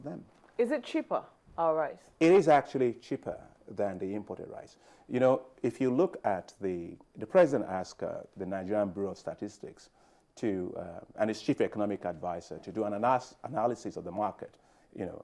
them. Is it cheaper, our rice? It is actually cheaper than the imported rice. You know, if you look at the president asked the Nigerian Bureau of Statistics to, and his chief economic advisor to do an analysis of the market, you know,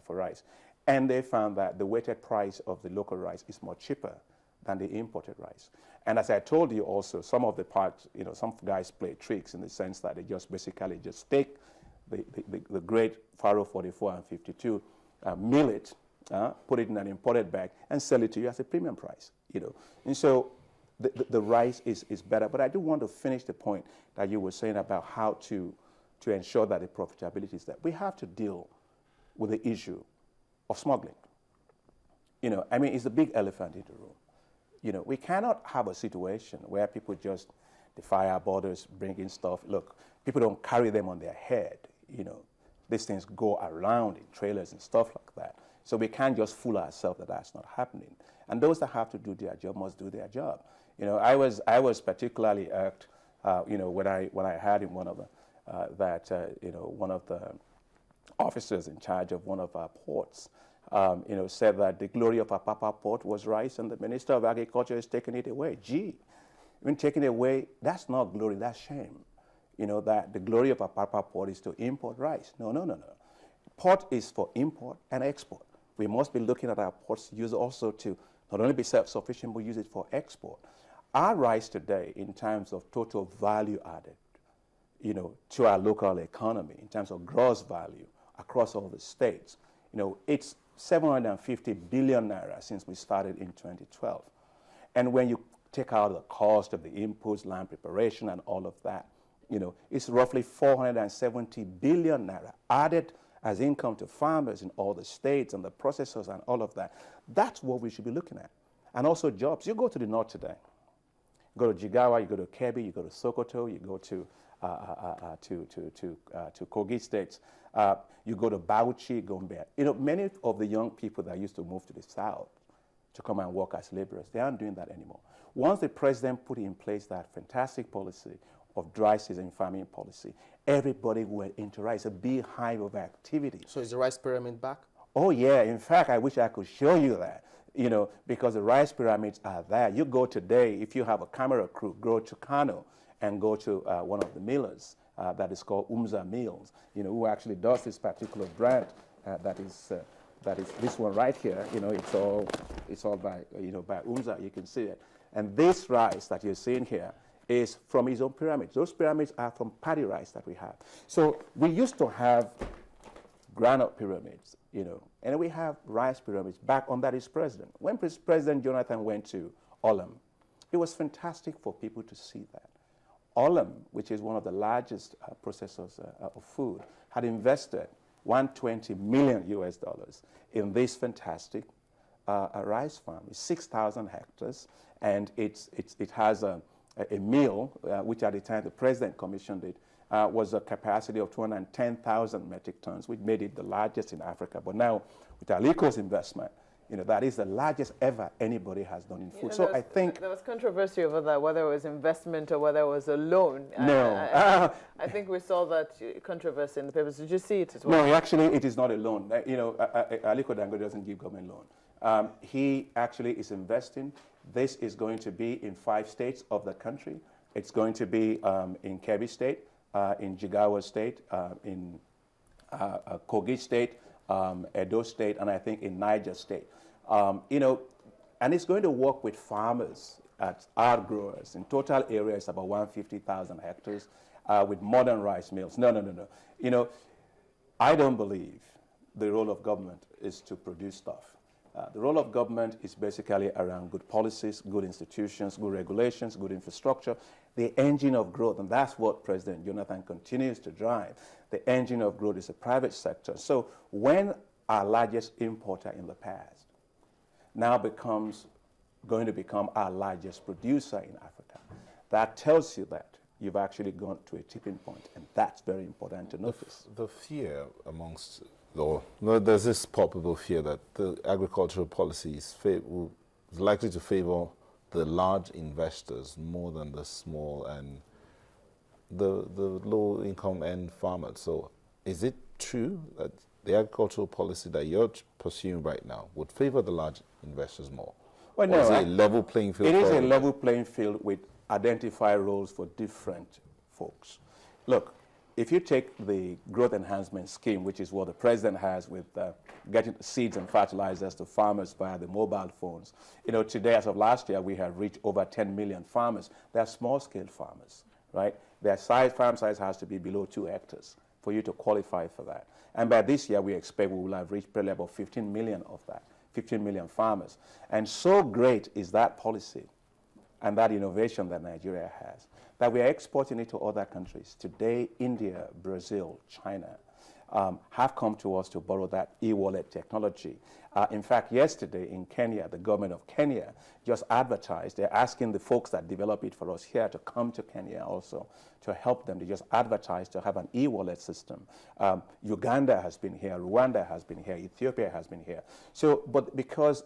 for rice. And they found that the weighted price of the local rice is more cheaper than the imported rice. And as I told you also, some of the parts, you know, some guys play tricks in the sense that they just basically just take the great Faro 44 and 52, mill it, put it in an imported bag, and sell it to you as a premium price, you know. And so the rice is better. But I do want to finish the point that you were saying about how to ensure that the profitability is there. We have to deal with the issue of smuggling. You know, I mean, it's a big elephant in the room. You know, we cannot have a situation where people just defy our borders, bring in stuff. Look, people don't carry them on their head, you know. These things go around in trailers and stuff like that. So we can't just fool ourselves that that's not happening. And those that have to do their job must do their job. You know, I was particularly irked, you know, when I heard in one of the, you know, one of the officers in charge of one of our ports, you know, said that the glory of Apapa port was rice, and the Minister of Agriculture is taking it away. Gee, when taking it away, that's not glory, that's shame. You know, that the glory of Apapa port is to import rice. No, no, no, no. Port is for import and export. We must be looking at our ports use also to not only be self-sufficient, but use it for export. Our rice today, in terms of total value added, you know, to our local economy, in terms of gross value across all the states, you know, it's 750 billion naira since we started in 2012. And when you take out the cost of the inputs, land preparation, and all of that, you know, it's roughly 470 billion naira added as income to farmers in all the states and the processors and all of that. That's what we should be looking at. And also jobs. You go to the north today. You go to Jigawa, you go to Kebbi, you go to Sokoto, you go to Kogi states. You go to Bauchi, Gombe. You know, many of the young people that used to move to the south to come and work as laborers, they aren't doing that anymore. Once the president put in place that fantastic policy of dry season farming policy, everybody went into rice, a beehive of activity. So is the rice pyramid back? Oh yeah, in fact, I wish I could show you that, you know, because the rice pyramids are there. You go today, if you have a camera crew, go to Kano and go to one of the millers that is called Umza Mills, you know, who actually does this particular brand that is this one right here. You know, it's all by, you know, by Umza, you can see it. And this rice that you're seeing here is from his own pyramids. Those pyramids are from paddy rice that we have. So we used to have granite pyramids, you know, and we have rice pyramids back under his president. When President Jonathan went to Olam, it was fantastic for people to see that. Olam, which is one of the largest processors of food, had invested $120 million in this fantastic rice farm. It's 6,000 hectares, and it has a mill, which at the time the president commissioned it, was a capacity of 210,000 metric tons, which made it the largest in Africa. But now, with Aliko's investment, you know, that is the largest ever anybody has done in food. So I think there was controversy over that, whether it was investment or whether it was a loan. No. I think we saw that controversy in the papers. Did you see it as well? No, actually, it is not a loan. You know, Aliko Dangote doesn't give government loan. He actually is investing. This is going to be in 5 states of the country. It's going to be in Kebbi State, in Jigawa State, in Kogi State, Edo State, and I think in Niger State. You know, and it's going to work with farmers our growers. In total area, it's about 150,000 hectares with modern rice mills. No. You know, I don't believe the role of government is to produce stuff. The role of government is basically around good policies, good institutions, good regulations, good infrastructure, the engine of growth, and that's what President Jonathan continues to drive. The engine of growth is the private sector. So when our largest importer in the past now going to become our largest producer in Africa, that tells you that you've actually gone to a tipping point, and that's very important to notice. The fear amongst, there's this palpable fear that the agricultural policy is likely to favor the large investors more than the small and the low-income end farmers. So is it true that the agricultural policy that you're pursuing right now would favor the large investors more? Well, or no, is it a level playing field? It is a everybody? level playing field with identified roles for different folks. Look, if you take the growth enhancement scheme, which is what the president has with getting seeds and fertilizers to farmers via the mobile phones, today, as of last year, we have reached over 10 million farmers. They are small-scale farmers, right? Their farm size has to be below 2 hectares for you to qualify for that. And by this year, we expect we will have reached probably about 15 million of that, 15 million farmers. And so great is that policy and that innovation that Nigeria has, that we are exporting it to other countries. Today, India, Brazil, China have come to us to borrow that e-wallet technology. In fact, yesterday in Kenya, the government of Kenya just advertised. They're asking the folks that develop it for us here to come to Kenya also to help them. They just advertised to have an e-wallet system. Uganda has been here, Rwanda has been here, Ethiopia has been here. So, but because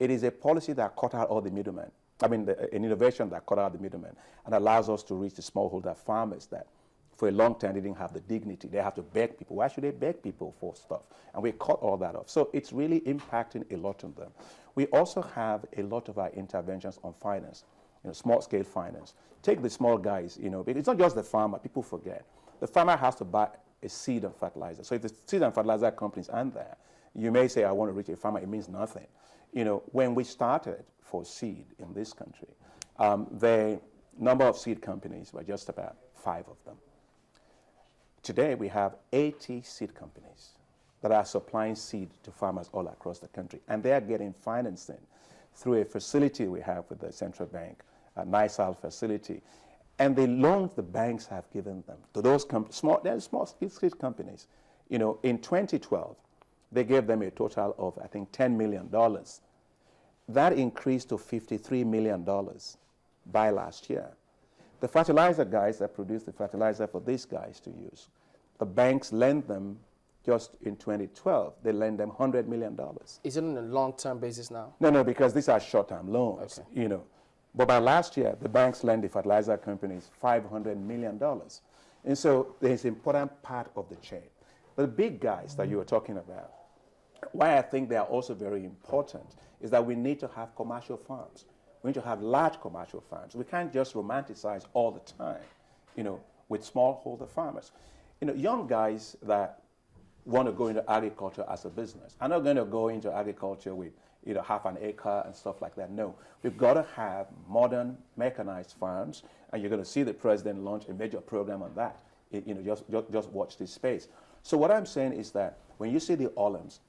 it is a policy that cut out all the middlemen, an innovation that cut out the middlemen and allows us to reach the smallholder farmers that for a long time they didn't have the dignity. They have to beg people. Why should they beg people for stuff? And we cut all that off. So it's really impacting a lot on them. We also have a lot of our interventions on finance, small-scale finance. Take the small guys, it's not just the farmer. People forget. The farmer has to buy a seed and fertilizer. So if the seed and fertilizer companies aren't there, you may say, I want to reach a farmer. It means nothing. When we started for seed in this country, the number of seed companies were just about 5 of them. Today, we have 80 seed companies that are supplying seed to farmers all across the country, and they are getting financing through a facility we have with the central bank, a NISAL facility, and the loans the banks have given them to those small seed companies. In 2012, they gave them a total of, I think, $10 million. That increased to $53 million by last year. The fertilizer guys that produce the fertilizer for these guys to use, the banks lend them, just in 2012, they lend them $100 million. Is it on a long-term basis now? No, because these are short-term loans, okay. But by last year, the banks lend the fertilizer companies $500 million. And so there's an important part of the chain. The big guys that you were talking about, why I think they are also very important is that we need to have commercial farms. We need to have large commercial farms. We can't just romanticize all the time, with smallholder farmers. Young guys that want to go into agriculture as a business are not going to go into agriculture with, half an acre and stuff like that. No, we've got to have modern mechanized farms, and you're going to see the president launch a major program on that. Just watch this space. So what I'm saying is that when you see the Ollams,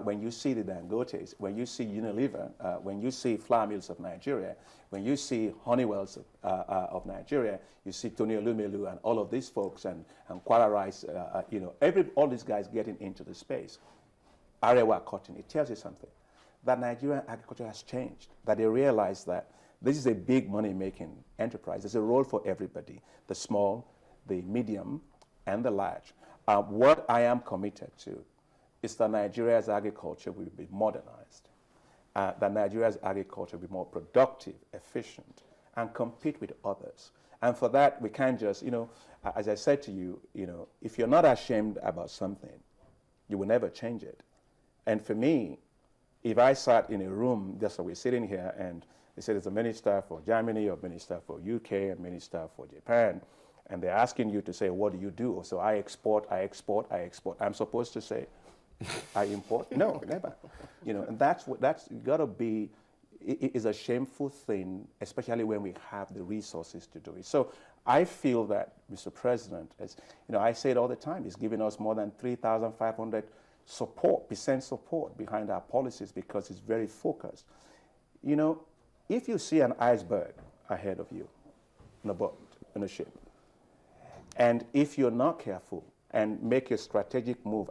when you see the Dangotes, when you see Unilever, when you see Flour Mills of Nigeria, when you see Honeywells of Nigeria, you see Tony Elumelu and all of these folks and Kwara Rice, all these guys getting into the space. Arewa Cotton, it tells you something. That Nigerian agriculture has changed, that they realize that this is a big money-making enterprise. There's a role for everybody, the small, the medium, and the large. What I am committed to is that Nigeria's agriculture will be modernized, that Nigeria's agriculture will be more productive, efficient, and compete with others. And for that, we can't just, as I said to you, if you're not ashamed about something, you will never change it. And for me, if I sat in a room, just like we're sitting here, and they said there's a minister for Germany, or minister for UK, a minister for Japan, and they're asking you to say, what do you do? So I export. I'm supposed to say, I import? No, never. And that's got to be, it is a shameful thing, especially when we have the resources to do it. So I feel that Mr. President, as I say it all the time, he's giving us more than 3,500% support behind our policies because it's very focused. If you see an iceberg ahead of you in a boat, in a ship, and if you're not careful and make a strategic move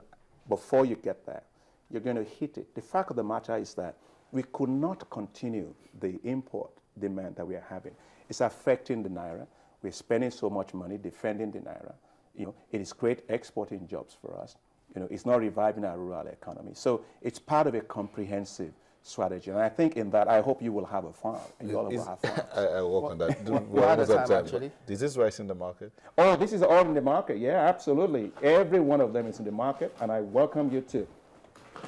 before you get there, you're going to hit it. The fact of the matter is that we could not continue the import demand that we are having. It's affecting the Naira. We're spending so much money defending the Naira. It is great exporting jobs for us. It's not reviving our rural economy. So it's part of a comprehensive strategy. And I think in that, I hope you will have a farm, and you all will have farms. I work on that. We're out of time, actually. Is this rice in the market? Oh, this is all in the market. Yeah, absolutely. Every one of them is in the market, and I welcome you to.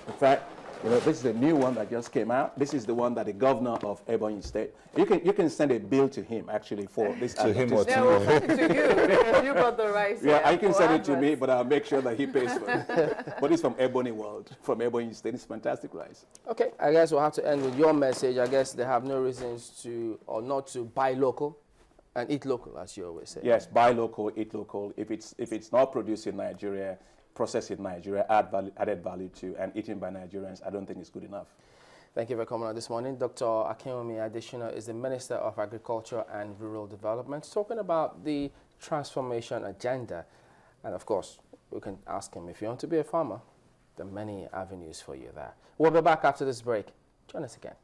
In fact, this is a new one that just came out. This is the one that the governor of Ebonyi State. You can send a bill to him actually for this. To him or to Yeah, we'll send it to you. You brought the rice. Yeah, I can for send it to me, adverts. but I'll make sure that he pays for it. But it's from Ebony World, from Ebonyi State. It's fantastic rice. Okay, I guess we'll have to end with your message. I guess they have no reasons to or not to buy local and eat local, as you always say. Yes, buy local, eat local. If it's not produced in Nigeria, processed in Nigeria, added value to, and eaten by Nigerians, I don't think it's good enough. Thank you for coming on this morning. Dr. Akinwunmi Adeshina is the Minister of Agriculture and Rural Development, talking about the transformation agenda. And of course, we can ask him, if you want to be a farmer, there are many avenues for you there. We'll be back after this break. Join us again.